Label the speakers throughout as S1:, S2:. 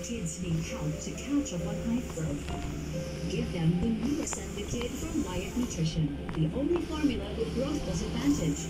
S1: Kids need help to catch up on height growth. Give them the Nuasend the Kid from Diet Nutrition, the only formula with growth plus advantage.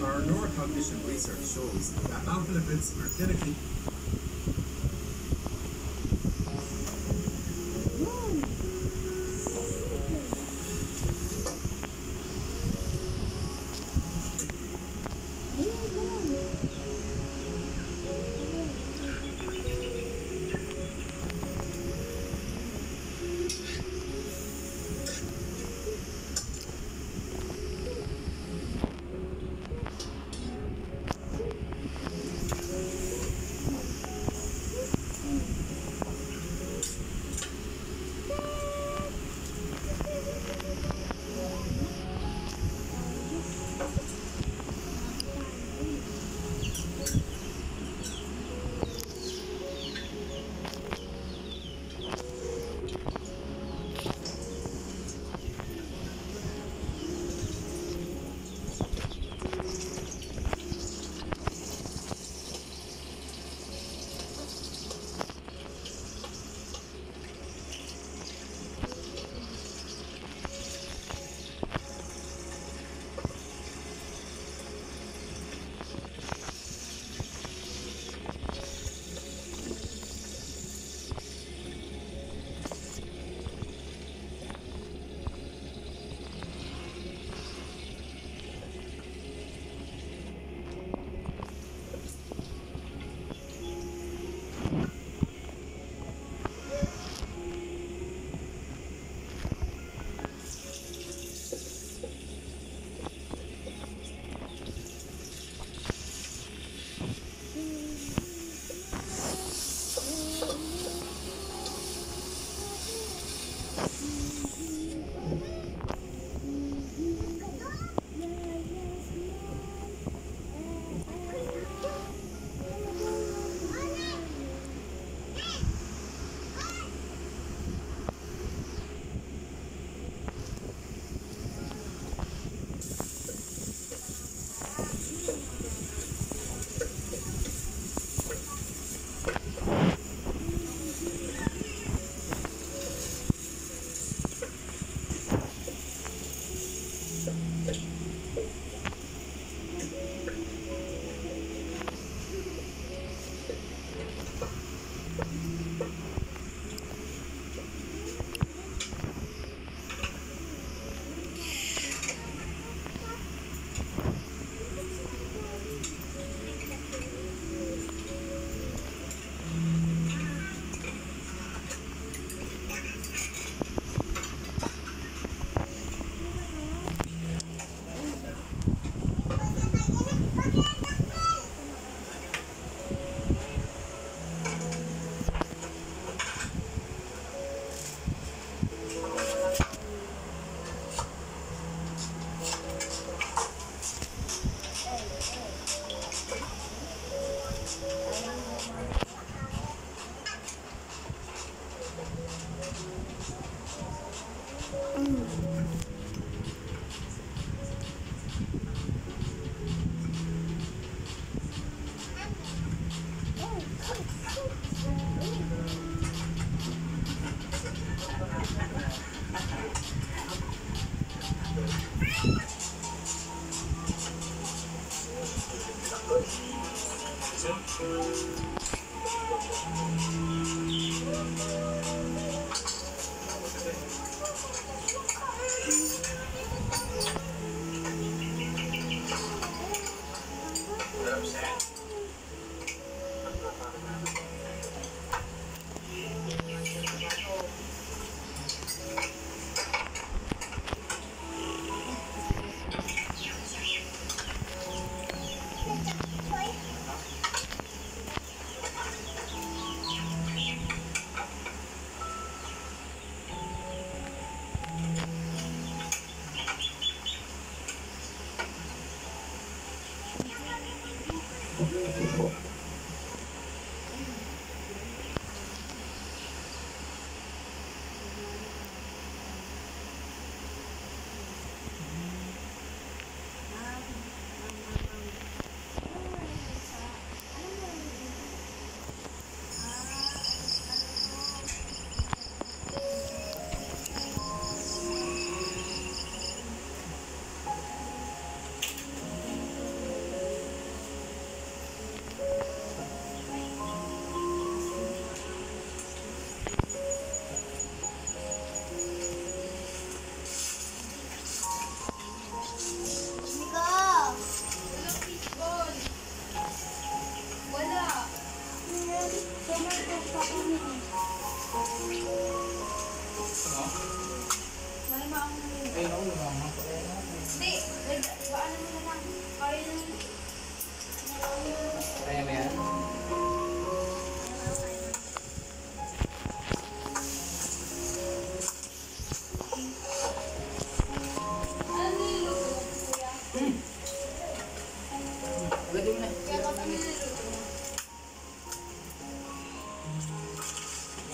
S2: Our neurocognition research shows that alpha lipids are clinically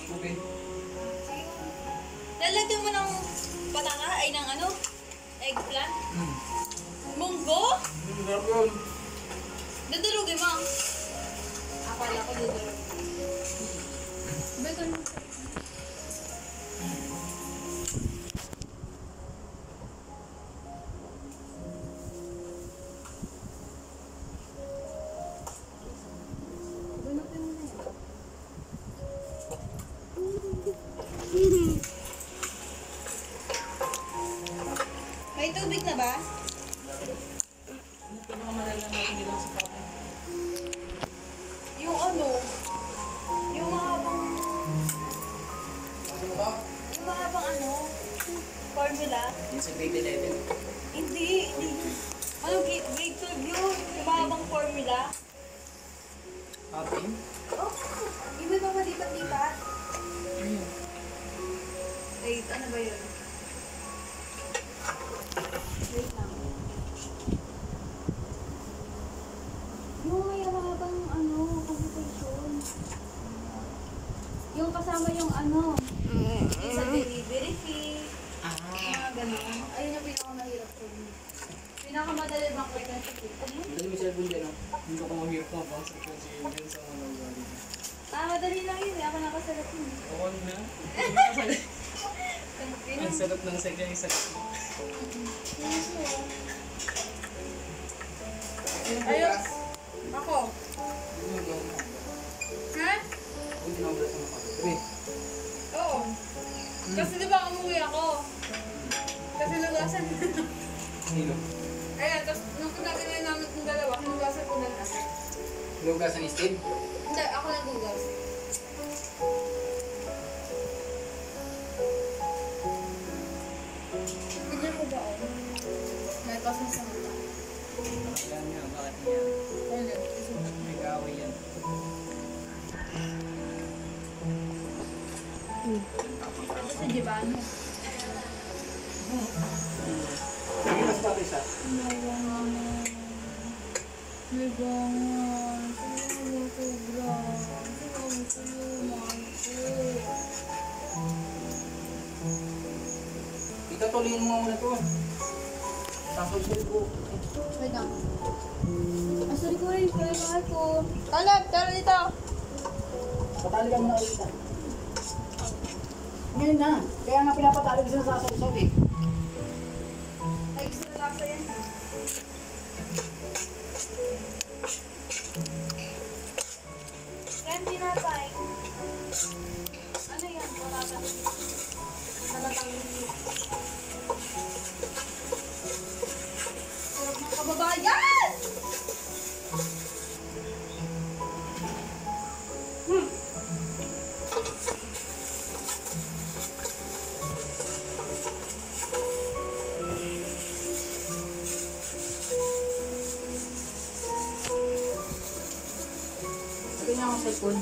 S3: Okay.
S4: Lalagyan mo ng pataka, ay ng ano? Eggplant? Munggo?
S3: Sarap yun.
S4: Dudurugin mo. Akala ko dudurugin. Bacon. May tubig na ba?
S3: Ano pinakamalala natin dito sa kapwa?
S4: Yung ano? Yung mahabang...
S3: Ano ba?
S4: Yung mahabang ano? Formula?
S3: Yung sa grade 11.
S4: Hindi. Ano, grade 12 yun? Yung mahabang formula?
S3: Atin?
S4: Oh, hindi ba malipat-lipat?
S3: Ayun.
S4: Wait, ano ba yun? Wait lang. Yung may mahabang ano, computation. Yung kasama yung ano, yung sa delivery fee. Mga ganun. Ayun yung pinakamahirap ko. Pinakamadali bang frequency fee. Ano yun?
S3: Dali mo cellphone dyan, ah. Hindi ko mahirap mo bang sa frequency yun sa mga ugali.
S4: Madali lang yun. Ako nakasalat yun.
S3: Oo na. Ang sarap ng second yung sarap mo.
S4: Ayun. Ako. Ha?
S3: Hindi na ulit sa mga.
S4: Oo. Kasi di ba umuwi ako? Kasi lugasan.
S3: Sino?
S4: Ayan, tapos nung pagkakita na namin kung dalawa, hinugasan ko na lang.
S3: Lugas sa Steve?
S4: Hindi, ako nagugas. Bigyan mo ba ako? May pasang sa mata.
S3: Kailan nga, bakit niya?
S4: Ulit.
S3: May kaaway yan.
S4: Ito si Gibano.
S3: Sige, mas pati siya.
S4: May bangan. May bangan. Siguro sobra. Siguro
S3: Itatuloyin mo muna to. Sasulsul ko.
S4: wait lang. Ah, sorry ko rin. Sorry mahal ko. Talab! Tara dito!
S3: Patali ka muna ulit. Ngayon na. Kaya nga pinapatali ko sa sasulsul eh.
S4: Ay, gusto na lang sa yan. Yan, tinapay. Ano yan? Wala ka. Talatang sarap ng kababayan!
S3: Sabi niya ako sa school.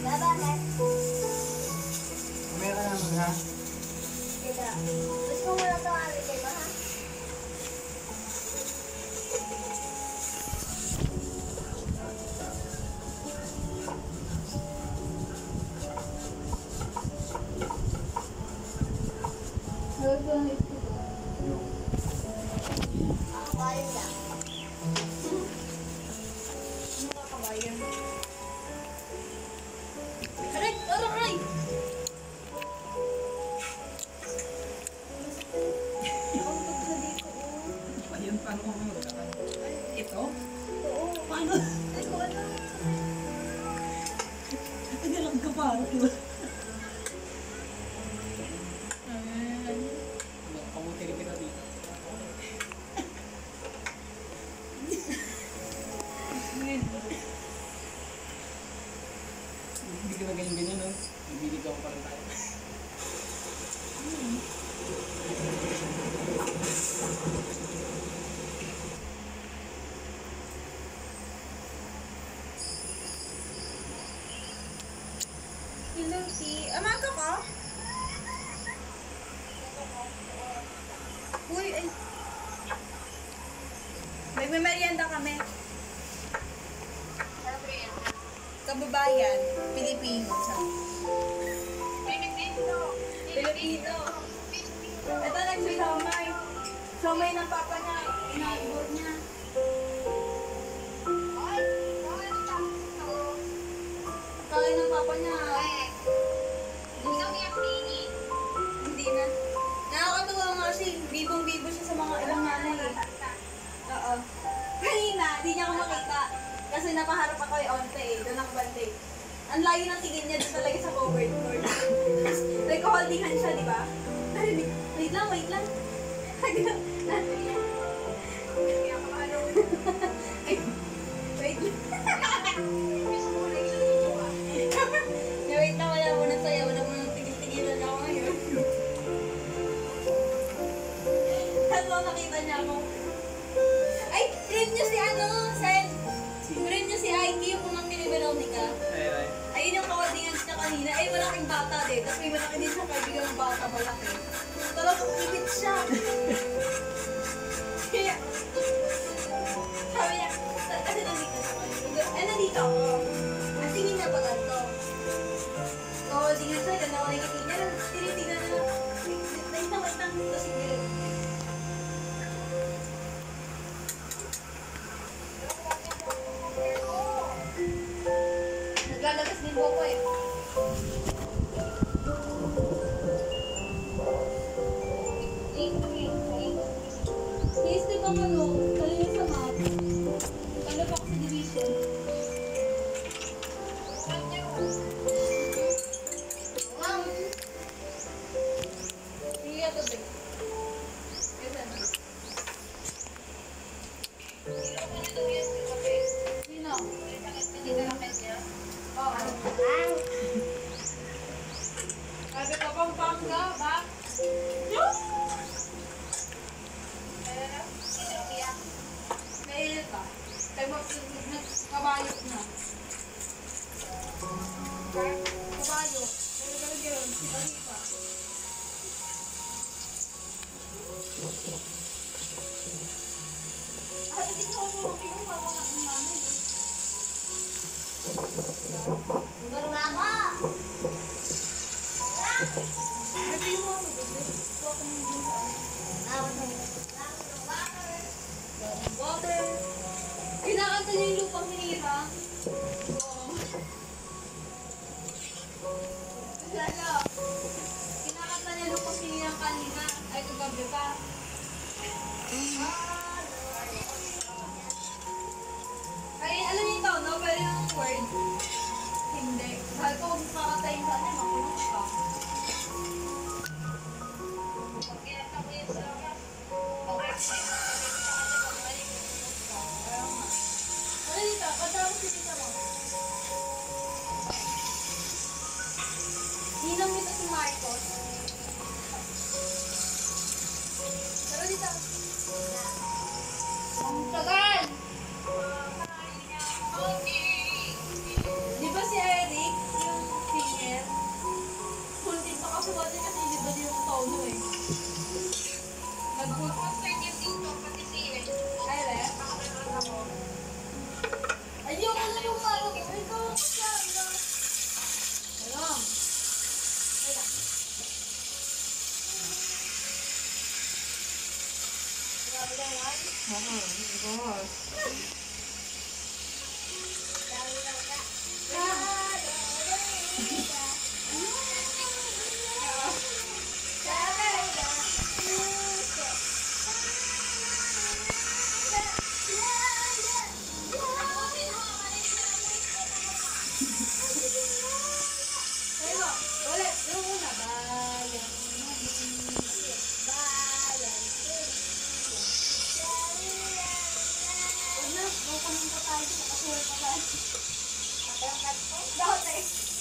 S4: Bakit?
S3: Mamaya ka naman ha.
S4: Ito. Gusto mo muna ito alit ito, ha? Hawag ko ng ito. Kakabayan lang. Ano kakabayan? Aray! Aray! Nakautot na dito, oh.
S3: Ayun, paano ko magkakaroon? Ito?
S4: Oo.
S3: Paano?
S4: Ay, ko ano?
S3: Nagalang ka pa. Diba? Kamuti rin kita dito. Hindi ka na ganyan-ganyan, no? Ibigay pa rin tayo.
S4: Hello, T. Amaga ka? Uy, ay. May merienda kami. Kababayan, Pilipino. Pilipino. Ito nagsisamay. Samay ng papa niya. Inaibor niya. Kaya ng papa niya. Hindi na. Nakakatuwa nga kasi bibong-bibo siya sa mga ilang nanay eh. Oo. Kanina, di niya ako makita. Kasi napaharap ako yung onte eh. Doon ako bante. Ang layo ng tingin niya doon talaga sa covered board. Nagka-holdingan siya, di ba? Wait lang, wait lang. Wait lang. Wait lang, wala mo na sa'yo. Wala mo nang tigil-tigilan ako ngayon. Tapos nakita niya ako. Ay, friend niyo si ano, Sen. Friend niyo si Aiki, yung pumangkin ni Veronica. Ayun yung kawadingan niya kanina. Ay, malaking bata din. Tapos may malaki din siya kaibigan ng bata malaki. Talagang ibit siya. Kaya, sabi niya, kasi nandito ako. Nandito ako. Ang tingin niya pa ganito. Kawadingan siya, ganda ko nakikita niya. Tinitingnan na lang. Wait lang. Tapos sige. Naglalabas din po ko eh. Please, di ba ano? Talo yung sa map. Talo pa ako sa division. Ma'am! Hindi ka tubig. Sino? Oo. Sabi ka pang pangga, ba? Mainit ka. Kaya nagkabayot na. Kabayot. Gano'n. Balik ka. Hindi ko ako kinuha ko ng mami. Baru ako! Hindi mo ako water. Kinakanta niya yung lupang hinirang. Oo. Lalo. Kinakanta niya lupang hinirang kanina. Ay, kagabi pa. Ay, alam niyo ito, no? Pero yung word, hindi. Dahil ko kung kakatayin sa atin, makulong ka. Ano dito? Pata mo si tita mo. Ninang nito si Marcos. Pero dito. Ang tagal! Di ba si Eric, yung singer? Kunti pa kasi wala kasi iba din yung tono eh. Nag-podcast yung dito, pati si Eric. Ay, re? Ayoko na yung malo ko. Ikaw, siya. Ano? Wala. Grabe na yan?
S3: Boss.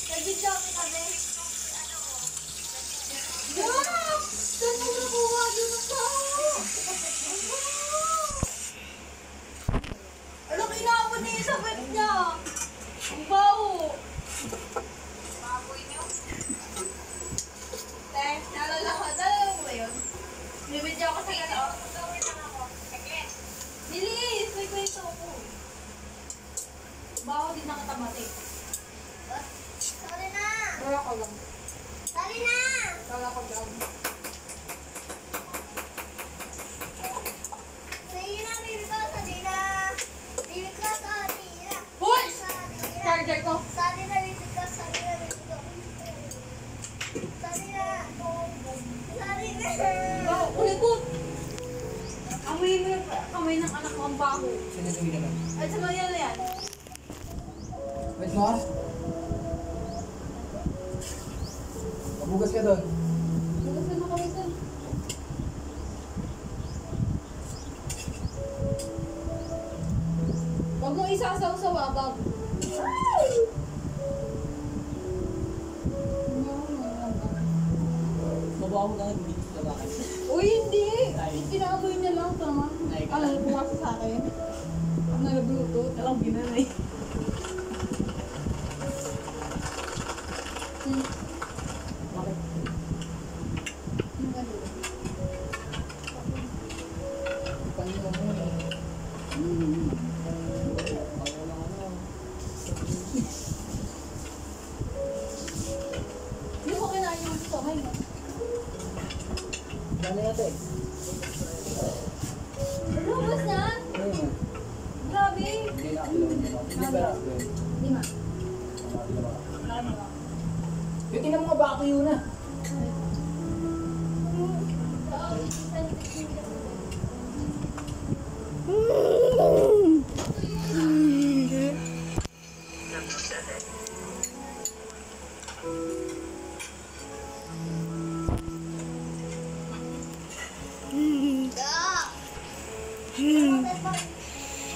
S4: Nag-video kami. Wow! Saan mo nakuha doon ako? Alam, inaabot niya sa bed niya. Ang baho. Baboy niyo? Naalala ko. Naalala mo ba yun? May video ako sa gano'n. Nilis! May kwento ako. Baho din nakatamati. ako.
S3: Sinasawin naman.
S4: At sa mga yan.
S3: Wait mo ah. Mabugas ka doon.
S4: Bukas na makawisan. Huwag mo isasaw-sawa, Bob.
S3: Mabaho na hindi sa bakit.
S4: Uy, hindi!
S3: Ay.
S4: Pinaaboy niya lang, tama?
S3: Ay.
S4: Alam mo, pumasa sa akin. Nag-bluetooth.
S3: Alam, ginanay. Bakit?
S4: Yung ganun.
S3: Panin mo muna. Bago lang ano.
S4: Hindi ko kinain yung gusto. Hay mo.
S3: Gano'n natin?
S4: Lumabas na?
S3: Ayun.
S4: Grabe!
S3: Hindi na ako lang. Hindi ba lang?
S4: 5. Tama.
S3: Yung tingnan mo nga baka yun na.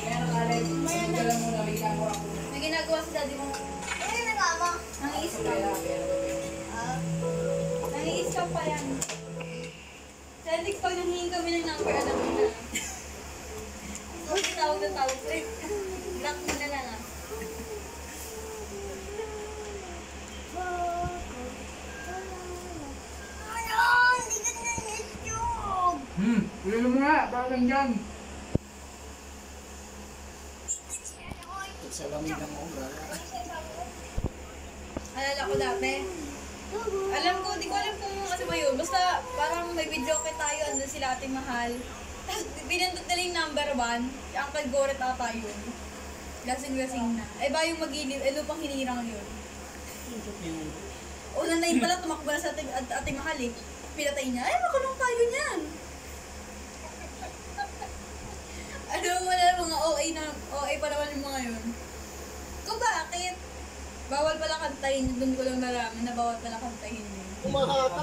S3: Kaya nakalit. Hindi ka lang muna. May ginagawa ko.
S4: May ginagawa si daddy mo. Ano yung nagama? Nangiiskap. Nangiiskap pa yan. Sa Alex, pag nanghihingi kami ng number, alam mo na. Huwag tawag na tawag. Lock mo na lang ah.
S3: Pili mo nga. Bakit dyan? Sa lamig ng umbra.
S4: Alala ko dati. Alam ko, di ko alam kung ano ba yun. Basta parang may video kay tayo, andun sila ating mahal. Tapos pinindot nila yung number 1. Yung Uncle Goret ata yun. Lasing-lasing na. Eh ba yung mag-inip, eh lupang hinirang yun. O nanay pala, tumakbo na sa ating mahal eh. Pinatay niya, ay makulong tayo niyan. Ano wala mga OA pa naman yung mga yun. Kung bakit? Bawal pala kantahin, doon ko lang nalaman na bawal pala kantahin yun.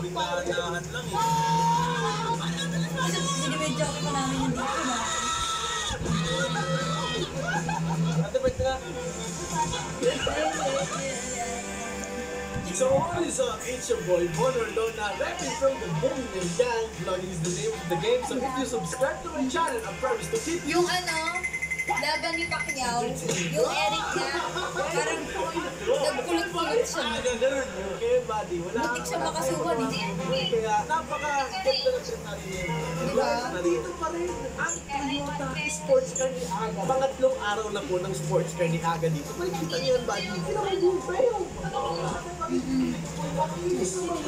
S2: Biglaan lang eh.
S4: Kasi sinimedyo ako pa namin yung dito na.
S2: Ate, ba't ka? So what is up? It's your boy Bonor Lona, rapping from the Boom and Gang. Vlogging is the name of the game. So if you subscribe to my channel, I promise to keep you.
S4: Yung laban ni Pacquiao, yung Eric niya, parang nagkulot-kulot siya.
S2: Ganun. Okay, buddy. Wala.
S4: Butik siya makasuhan eh.
S2: Kaya napaka-ganda ng sinabi niya.
S4: Diba?
S2: Nandito pa rin ang Toyota Sports Car ni Aga. Pangatlong araw na po ng sports car ni Aga dito. Makikita niyo yan, buddy. Pinaka-yung fail.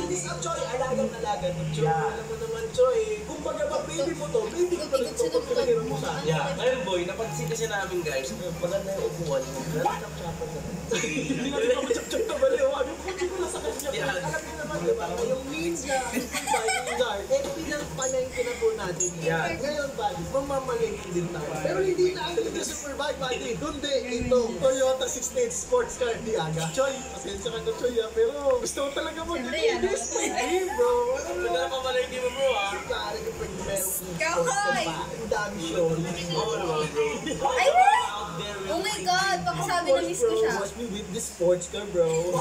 S2: This ang Choy, alagang-alaga ng Choy. Alam mo naman, Choy. Kung baga ba baby mo to, baby ko pa rin to pag pinahiram mo sa akin.
S5: Yeah, ngayon boy, napansin kasi namin guys, maganda yung upuan mo.
S2: Hindi natin mapachak-chak na bali. Ano ko ko na sa kanya. Alam niyo naman, diba? Yung ninja, eh, pinagpalengke na po natin. Ngayon, buddy, mamamalengke din tayo. Pero hindi na ang Liga Superbike, buddy. Kundi ito, Toyota 6-stage sports car ni Aga. Choy, pasensya ka na, Choy, pero gusto ko talaga mag-release. Hey, bro.
S5: Ano na pamalengke mo bro ah?
S2: Pare ko pag meron sports car
S4: Kahoy!
S2: ba? Ang dami show.
S5: Oo naman bro.
S4: Ay, oh my God! Pakisabi na miss ko siya.
S2: Watch me with this sports car, bro.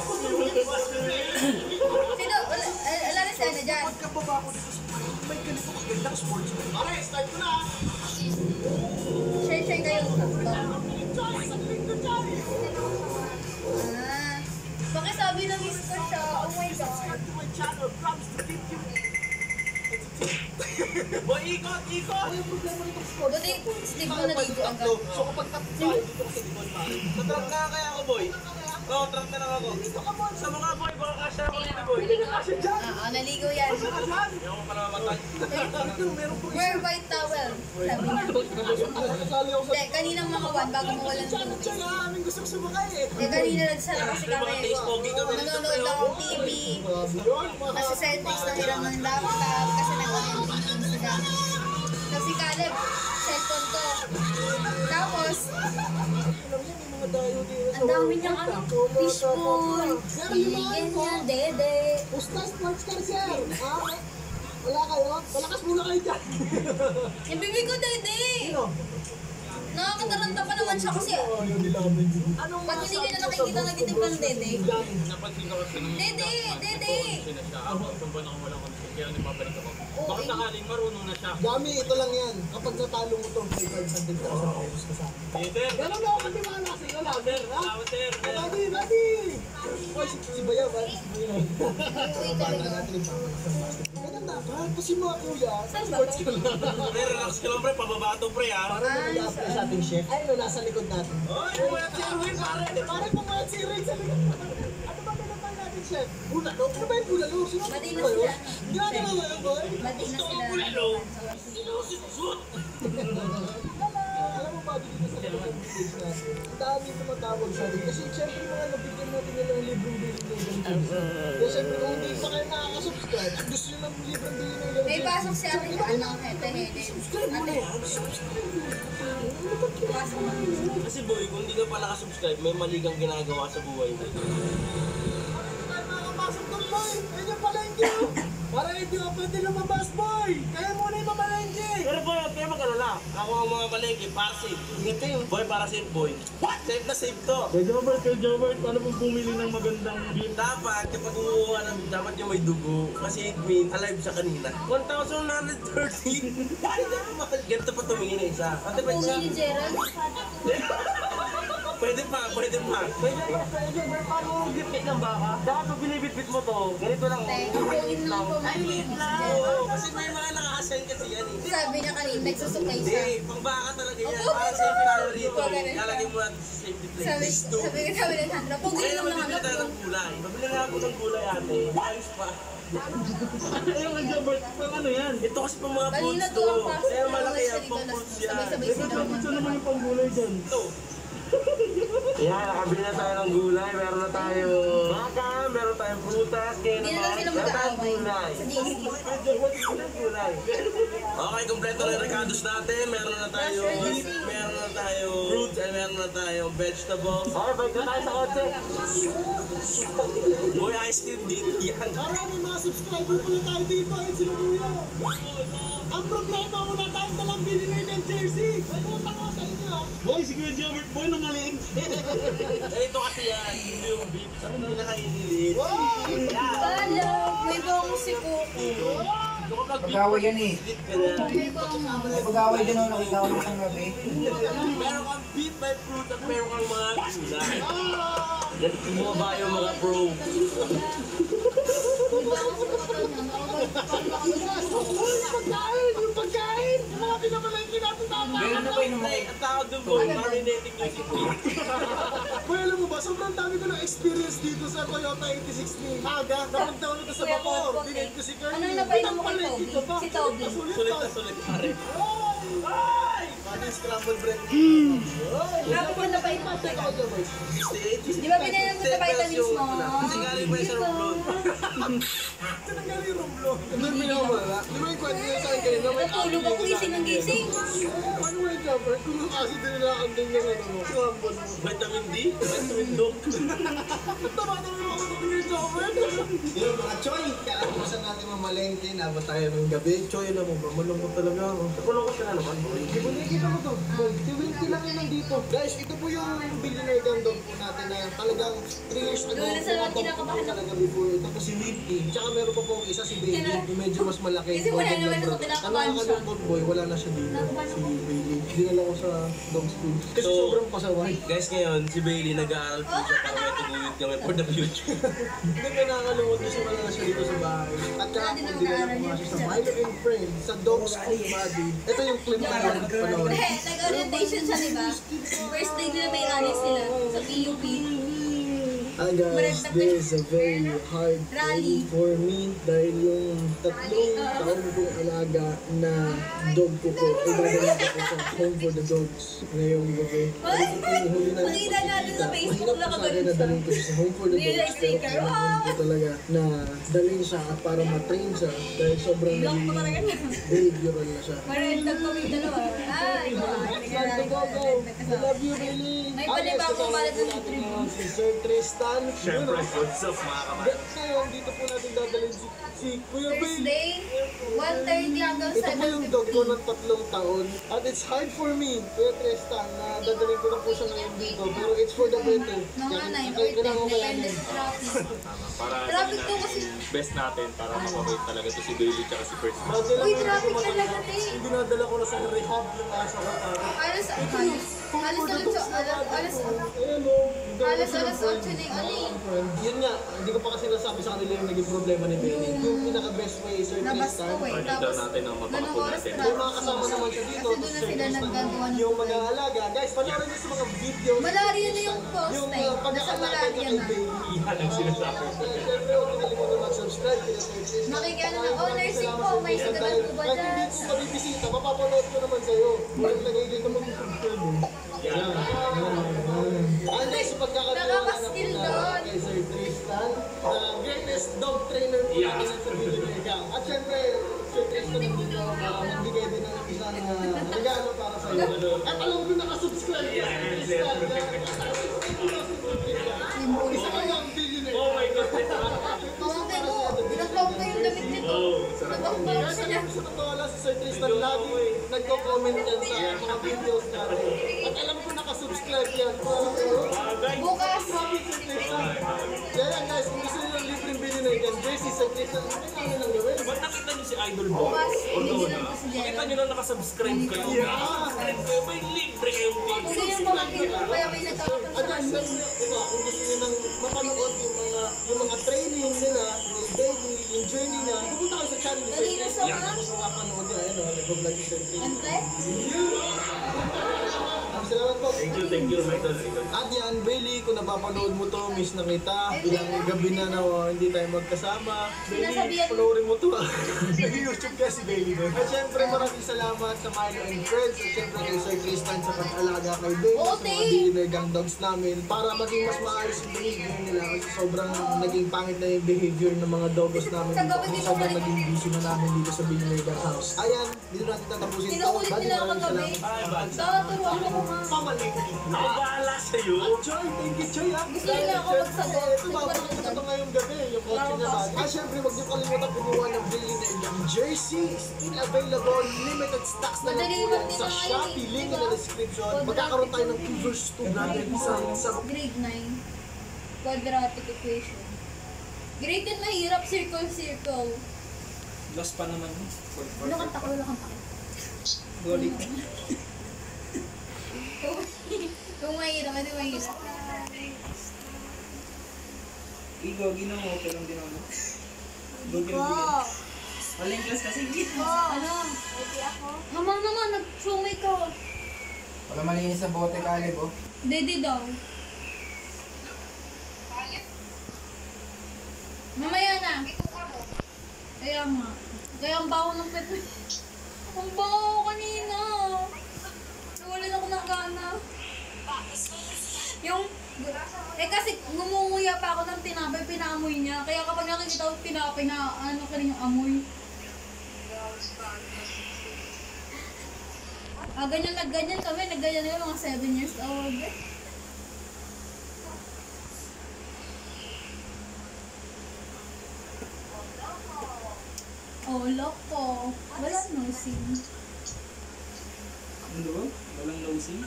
S4: Sino? Wala na si Ana dyan.
S2: Kapag kababa ako dito sa may ganito kagandang sports car. Pare, start ko na.
S4: Share kayo.
S2: Choy, saglit ko, Choy.
S4: Pakisabi na miss ko siya. Oh my God.
S2: Subscribe to my channel. Promise to keep you.
S5: Boy, ikot, ikot!
S2: Ay, problema nitong sports
S4: Buti,
S2: car.
S4: Steve mo naligo agad.
S2: So kapag tapos tayo dito kasi di ba, pare?
S5: Sa-truck na kaya ako boy. Oo, truck na lang ako.
S2: Dito ka, boy.
S5: Sa mga boy, baka kasya ako dito boy.
S2: Pwede ka kasi dyan.
S4: Naligo yan.
S2: Kasi ka dyan.
S5: Hindi ako pala mamatay.
S2: Ito, meron po
S4: Wear white towel. Sabi niya.
S2: Nakasali ako sa...
S4: Hindi, kaninang mga one bago mawalan ng
S2: Channel,
S4: tubig.
S2: Choy, aming gusto sumakay eh.
S4: Eh, kanina nagsara kasi
S5: Yung mga
S4: kami.
S5: taste pogi kami rito
S4: Nanonood
S5: bro.
S4: ako ng TV.
S2: Yun, mga...
S4: Kasi Celtics na hiram ng laptop kasi nag-MVP sila. Kasi Caleb, cellphone ko, Tapos,
S2: Alam niya, may mga dayo dito sa
S4: ang dami niyang ano, fishball, ganyan, dede.
S2: Pusta sports car, sir. Ha? Wala kayo? Malakas muna kayo dyan.
S4: Yung bibi ko, dede.
S2: Sino?
S4: Nakakataranta pa naman siya kasi,
S2: Oh, yung nilaban yun. Anong
S4: pag hindi
S2: masabi
S4: ka na
S2: mo sa
S4: nakikita
S2: Boston
S4: nagtitim ng
S2: versus
S4: dede.
S2: Dami?
S3: Napansin ko kasi nung
S4: Dede, dede.
S3: sila siya. Kung ba nakawala ko kaya nagpapalik ako.
S4: Oo,
S3: Baka
S4: eh.
S3: sakaling marunong na siya.
S2: Dami, ito lang yan. Kapag natalo mo itong 500,000 pesos ka sa akin.
S3: Peter!
S2: Ganun ako katiwala sa iyo, lager, ha?
S3: Peter!
S2: Buddy, buddy! Oy, si Baya, buddy.
S4: Uy,
S2: Bata
S4: talaga.
S2: natin yung bata sa basket. Ganun dapat. Kasi mga kuya,
S4: Saan ba?
S2: sports ka lang.
S5: Pre, relax ka lang pre, pababa to pre ha.
S2: Para mag-apply sa ating chef. Ay, no, nasa likod natin.
S5: Oy, pumayat si Erwin pare.
S2: Pare, pumayat si Ray sa likod. Ano ba pinapal natin, chef? Bulalo? Ano ba yung bulalo? Sino ba
S4: Madinas
S2: yun?
S4: sila.
S2: Hindi na yun, boy.
S4: Mati na sila.
S2: Alam mo ba, dito sa likod ng stage natin, ang daming tumatawag sa atin. Kasi syempre mga nabigyan natin nila ng libreng bili ng ganun. Kaya syempre kung hindi pa kayo nakaka-subscribe, at gusto nyo ng libreng bili ng ganun.
S4: May pasok si ate na ano, hete-hete.
S2: Subscribe mo na
S4: Ate,
S2: yan. Subscribe mo.
S4: pasok mo.
S5: Kasi boy, kung hindi ka pa nakasubscribe, may mali kang ginagawa sa buhay mo.
S2: Tayo makakapasok doon, boy. Ayun yung palengke. Para hindi ka pwede lumabas, boy. Kaya muna yung mamalengke.
S5: Pero boy, huwag kayo mag-alala. Ako ang mga palengke, para safe. Boy, para safe boy. What? Safe na safe to.
S6: Kay Jobert, paano pong bumili ng magandang beef?
S5: Dapat, kapag kumuha ng dapat yung may dugo. Kasi it means, alive siya kanina. 1,930. Ay, naman. Ganito pa tumingin na isa. Ate pa
S4: Pugi
S5: siya.
S4: ni Gerald.
S5: Pwede pa, pwede pa.
S6: Paano mo gipit ng baka? Dapat pag binibitbit mo to, ganito lang.
S4: Pugi lang po.
S5: Oo, kasi may mga naka-assign kasi yan eh.
S4: Sabi niya kanina, nagsusuklay siya.
S5: Hindi, pang baka talaga yan.
S4: Opo.
S5: Para safe tayo rito.
S4: Opo, ganun.
S5: Lalagay mo natin sa safety place.
S4: Sabi ni Sandra, pugi
S5: Kaya
S4: lang
S5: naman
S4: naman
S5: bibili tayo
S4: ako.
S5: ng gulay. Mabili nga ako ng gulay ate. Ayos pa.
S6: Ayun kay Jobert, pang ano yan?
S5: Ito kasi pang mga
S4: Kanina
S5: foods
S4: to
S5: to.
S4: ang pasok.
S5: Kaya malaki yan, pang foods yan.
S4: Sabay-sabay
S6: Kay
S4: sila.
S6: Jobert, saan naman yung panggulay dyan?
S5: Ito. Yan, nakabili na tayo ng gulay. Meron na tayo baka, meron tayong prutas, kaya
S4: Hindi na lang sila mag-aaway sa GC.
S5: gulay. Okay, kompleto na yung recados natin. Meron na tayo fruits, and meron na tayo vegetables.
S6: Okay, balik na tayo sa kotse.
S5: Boy, ice cream dito yan.
S2: Para may mga subscriber pala tayo dito. Ayun sila kuya. Ang problema, wala tayong dalang binili ng jersey. May utang ako sa inyo.
S6: Boy, si Kuya Jobert, boy, nangaling.
S5: Eh, ito kasi yan, hindi yung beef. Sa pinakainilit.
S4: Bala, may bang si Coco.
S7: Pag-away yan eh.
S5: Beef ka na.
S4: May bang
S7: May pag-away din ako nakita ko isang gabi.
S5: Meron kang beef by fruit at meron kang mga gulay. Yan, bumaba yung mga pro.
S2: Yung pagkain. Yung mga pinamalengke natin tama.
S7: Meron na ba yung
S5: Ay, ang tawag doon boy, marinating yung beef.
S2: Boy, alam mo ba, sobrang dami ko ng experience dito sa Toyota 86 Aga. Napunta ko nito sa
S4: Kuya
S2: Bacoor.
S4: Bongbong,
S2: Dinate ko si Curly.
S4: ano yung napainom mo kay
S2: Pinapalengke
S4: Toby?
S2: ka ba?
S4: Si Toby.
S5: Sulit na sulit pare.
S2: Ay! Paano yung scrambled bread?
S4: Grabe ko na pa ito.
S5: 68.
S4: Di ba pinainom mo sa vitamins mo?
S5: Kasi galing pa yung sa room.
S2: Tinanggal yung rumlo. Doon pinamala. Di ba yung kwento niya sa akin kanina? May
S4: Natulog ako gising ng gising.
S2: Ano mo yung jumper? Kung yung acid din nila ang din yung ano mo. Scrambled mo.
S5: Vitamin D, vitamin D.
S2: Tama-tama ako sa yung jumper. Yun mga Choy, kakapusan natin mamalengke. Nabot tayo ng gabi. Choy, alam mo ba? Malungkot talaga ako.
S5: Nakulong ko siya na naman.
S2: Di ba nakikita mo to? Si Winky lang yun nandito. Guys, ito po yung billionaire gandog po natin na talagang 3 years ago.
S4: Doon na sa
S2: pumatong
S4: kinakabahan
S2: po talaga before. Ito po si Winky. Tsaka meron pa pong isa si Bailey. Yung medyo mas malaki.
S4: Kasi wala naman ako kinakabahan siya.
S2: Ang boy, wala na siya dito. Si Bailey. Dinala ko sa dog school. Kasi
S5: So,
S2: sobrang pasaway.
S5: Guys, ngayon, si Bailey nag-aaral po siya para may tuguyod kami for the future.
S2: Hindi ko nakakalungkot kasi wala na siya dito sa bahay. At saka
S4: Hindi
S2: po
S4: na
S2: dinala ko
S4: mag-aaral
S2: nga
S4: yun.
S2: siya sa Milo and Friends, sa dog school body. Ito yung clip na yun. Panoorin.
S4: Nag-orientation siya, di ba? First day nila may rallies nila sa PUP.
S2: Guys, this is a very hard
S4: Rally.
S2: for me dahil yung 3 taon kong alaga na dog ko idadala ko sa home for the dogs ngayong gabi. Huli na
S4: Makita natin sa Facebook na
S2: sa akin na dalhin ko siya sa home for the
S4: Real
S2: dogs pero
S4: sticker.
S2: kailangan ko talaga na dalhin siya at para matrain siya dahil sobrang
S4: Block ko talaga na.
S2: behavioral na siya.
S4: Marentag kami dalawa. Ay,
S2: I love you, Billy.
S4: May panibagong balat ng
S2: natin si Sir Tristan.
S5: Siyempre, what's up mga kamay?
S2: Ngayon, dito po natin dadalhin si Kuya Bill.
S4: Thursday, 1:30 hanggang
S2: Ito po yung
S4: 7:50.
S2: dog ko ng 3 taon. At it's hard for me, Kuya Tristan, na dadalhin ko na po siya ngayon dito. Pero it's for the better.
S4: Mga 9 or 10,
S2: Kailangan ko
S4: depende
S2: kayanin.
S4: sa traffic.
S6: Para
S4: Traffic to kasi.
S6: best natin para makabait talaga to si Bailey tsaka si First.
S4: Uy, traffic talaga, te.
S2: Yung dinadala ko na sa rehab yung aso ko.
S4: Alas 8 na yung ano eh.
S2: Yun nga, hindi ko pa kasi nasabi sa kanila yung naging problema ni Bailey. Yung pinaka-best way, Sir
S4: Nabas
S2: Tristan.
S4: ko eh.
S6: Ano daw
S4: Tapos,
S6: natin ang
S4: ganung
S6: mapakapon
S4: oras
S6: natin.
S2: May mga kasama
S4: traffic.
S2: naman siya dito.
S4: Kasi doon na sila nagagawa ng
S2: Yung mga alaga. Guys, panoorin niyo sa mga videos.
S4: Malaria na yung post
S2: Yung
S4: eh. Nasa
S2: pagkakalaga
S4: malaria
S2: niya kay
S4: na.
S2: Bailey.
S6: Yan ang sinasabi ko.
S2: Siyempre, huwag niyo kalimutan mag-subscribe.
S4: Nakikita na, oh, nursing po, may sigaran po ba
S2: Kahit
S4: dyan?
S2: hindi ko mabibisita, mapapanood ko naman sa'yo. Yung lagay dito mag-subscribe mo. Yan. Ano sa pagkakataon
S4: Nakakaskill doon.
S2: kay Sir Tristan, the greatest dog trainer po natin sa Pilipinas. At syempre, Sir Tristan, hindi ko magbigay din ng isang regalo para sa'yo. At alam ko nakasubscribe ka, Sir Tristan. Isa ka lang billionaire.
S6: Oh my God!
S4: Pamangkin mo, pinag-vlog ko yung damit nito. Nag-vlog
S2: Kasi
S4: siya.
S2: sa totoo lang, si Sir Tristan lagi nagko-comment yan sa mga videos natin. At alam ko nakasubscribe yan.
S4: Bukas,
S2: Kaya guys, kung gusto nyo ng libreng billionaire yan, jersey Sir Tristan, ano kailangan lang gawin?
S6: Ba't nakita niyo si Idol Boy?
S4: bukas,
S6: Or
S4: hindi
S6: doon
S4: na
S6: na?
S4: po si
S6: Nakita
S4: Jero.
S6: niyo na nakasubscribe kayo. Nakasubscribe kayo, may libre kayong
S4: Kung gusto yung pamangkin mo, kaya may nagkakataon
S2: At
S4: sa
S2: guys,
S4: kanya.
S2: kung gusto nyo nang mapanood yung mga training nila, ni Bailey, yung journey na, pupunta kayo sa channel ni Sir
S4: Nalinis
S2: Tristan.
S4: ako, ha?
S2: Tapos makapanood nyo, ayun o, nag-vlog si Sir Tristan.
S4: Ante?
S2: Salamat po.
S6: Thank you, Idol.
S2: At yan, Bailey, kung napapanood mo to, miss na kita. Ilang gabi na hindi tayo magkasama. Bailey,
S4: Sinasabihan-
S2: panoorin mo to ah. Nag-YouTube ka si Bailey doon. At syempre, maraming salamat sa Milo and Friends. At syempre kay Sir Tristan sa pag-alaga kay Bailey.
S4: Oo,
S2: Sa mga
S4: te.
S2: billionaire gang dogs namin. Para maging mas maayos yung behavior nila. Kasi sobrang naging pangit na yung behavior ng mga dogos namin.
S4: Sa
S2: dito.
S4: gabi
S2: Kasi
S4: dito
S2: sobrang
S4: balik.
S2: naging busy na namin dito sa billionaire gang house. Ayan, dito natin tatapusin to.
S4: Tinukulit
S2: Buddy,
S4: nila ako
S2: maraming
S4: kagabi.
S2: salamat.
S4: Tatuwa ko mga.
S2: Pamalik.
S6: Nakabahala sa'yo.
S2: Joy, thank you, Joy.
S4: Gusto nila ako magsagot.
S2: Ito ba, ito ngayong gabi, yung kotse niya ba? Syempre, huwag niyo kalimutan kumuha ng billionaire yung jersey. Still available, limited stocks na lang
S4: Madali
S2: po yan
S4: lang din
S2: sa
S4: ang
S2: Shopee.
S4: ID,
S2: Link in
S4: diba?
S2: the description. Magkakaroon tayo ng 2 versus 2 natin sa
S4: Grade 9. Quadratic equation. Grade 10 mahirap, circle, circle.
S3: Lost pa naman.
S4: Ano kanta ko? Wala kanta ko.
S3: Golik.
S4: Kung mahirap, hindi mahirap.
S3: Igo, ginawa mo. Okay lang din ako. Gogi
S4: Ko!
S3: lang din. Maling class kasi.
S4: Ano? Hamang naman, nag-sumay ka.
S7: Wala malinis sa bote kalib, oh.
S4: Dede daw. Mamaya na. Kaya nga. Kaya ang baho ng pet. Ang baho kanina. Nawalan ako ng gana. Yung, kasi ngumunguya pa ako ng tinapay, pinaamoy niya. Kaya kapag nakikita ko tinapay na ano ka rin yung amoy. Ganyan kami, nagganyan na mga 7 years old. Oh, loko. Wala nosing.
S3: Ano ba? Walang nosing.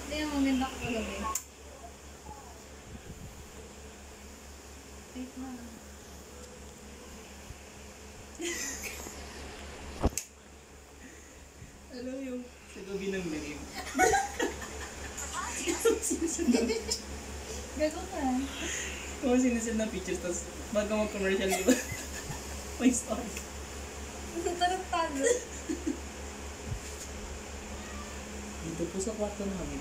S4: Hindi yung maganda ko kagabi. Wait na.
S3: Alam yung sa gabi ng lihim.
S4: Gago ka.
S3: Kung sinisend na pictures, tapos bago mag-commercial, di ba? May story.
S4: Tarantado.
S3: Dito po sa kwarto namin.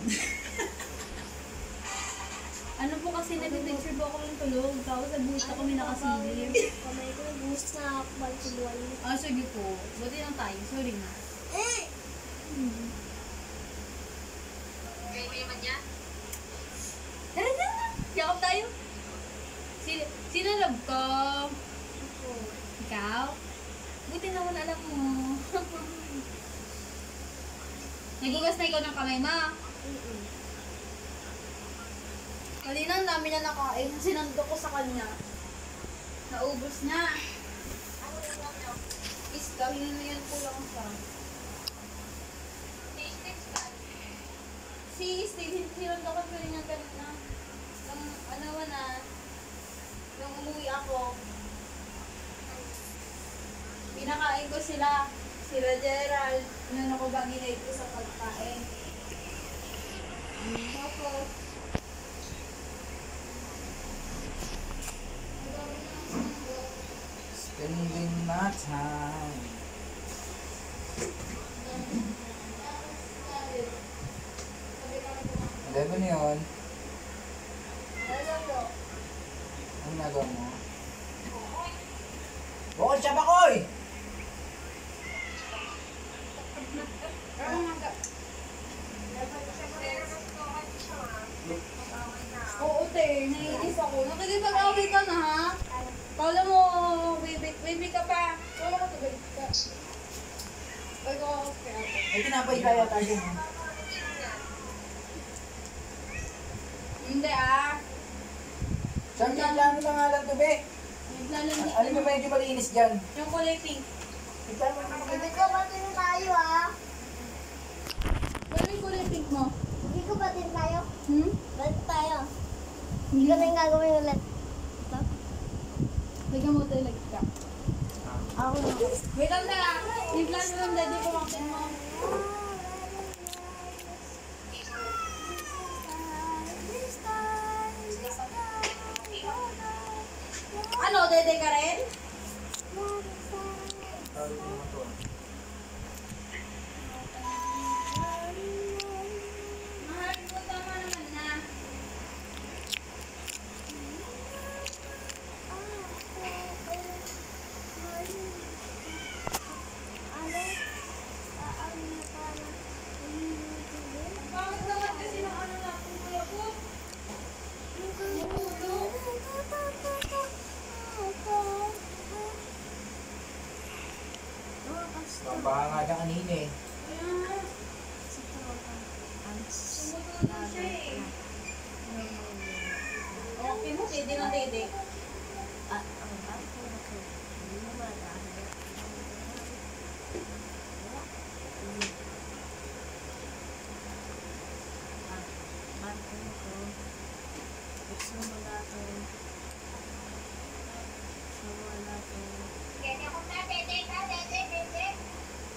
S4: Ano po kasi nag-picture po ako ng tulog, tapos nag-boost ako, may nakasilip.
S8: Kamay ko nag-boost na balsiluan.
S4: Ah, sige po. Buti lang tayo. Sorry na. Tara na! Yakap tayo. Sino love ko? Ikaw? Buti naman alam mo. Nagugas na ikaw ng kamay mo. Kanina ang dami na nakain. Sinando ko sa kanya. Naubos na. Iska, hinanayan ko lang siya. Si Steve, sinando ko pa rin yung kanina. Nung ano na, nung umuwi ako, pinakain ko sila. Sila Gerald. Ano ko ba ginay ko sa pagkain. Tapos,
S7: Spending my time. Eleven na yun. Anong nagawa mo? Bukod siya bakoy!
S4: oo te, naiinis ako. Nakikipag-away ka na ha? Kala mo, baby ka pa. Kala ko to, baby ka. Ay, ko ako kaya ate.
S7: Ay, tinapay kaya tayo.
S4: Hindi ah.
S7: Saan ka lang na nga lang to, be?
S4: Naglalandi.
S7: Ano ba medyo malinis dyan?
S4: Yung kulay pink.
S8: Hindi ko batin tayo ah.
S4: Ano yung kulay pink mo?
S8: Hindi ko batin tayo.
S4: Hmm?
S8: Batin tayo. Hindi ko na yung gagawin ulit.
S4: Lagyan mo tayo lagi ka.
S8: Ako na.
S4: Wait lang na. Yung klase ng daddy ko maksin mo. Ano, dede ka rin? Mahal ko, tama naman na. Bakit naman kasi ng ano na kuya ko?
S7: Baka nga na kanina eh.
S4: Tumutulong siya eh. Okay mo, dede na dede.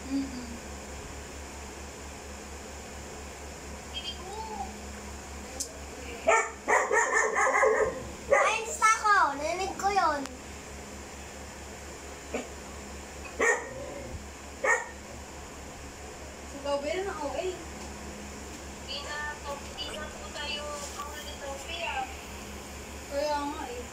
S4: Mm-mm.
S8: Ay, basta ako. Narinig ko yun.
S4: Si Gabriel na OA. Kaya nga eh.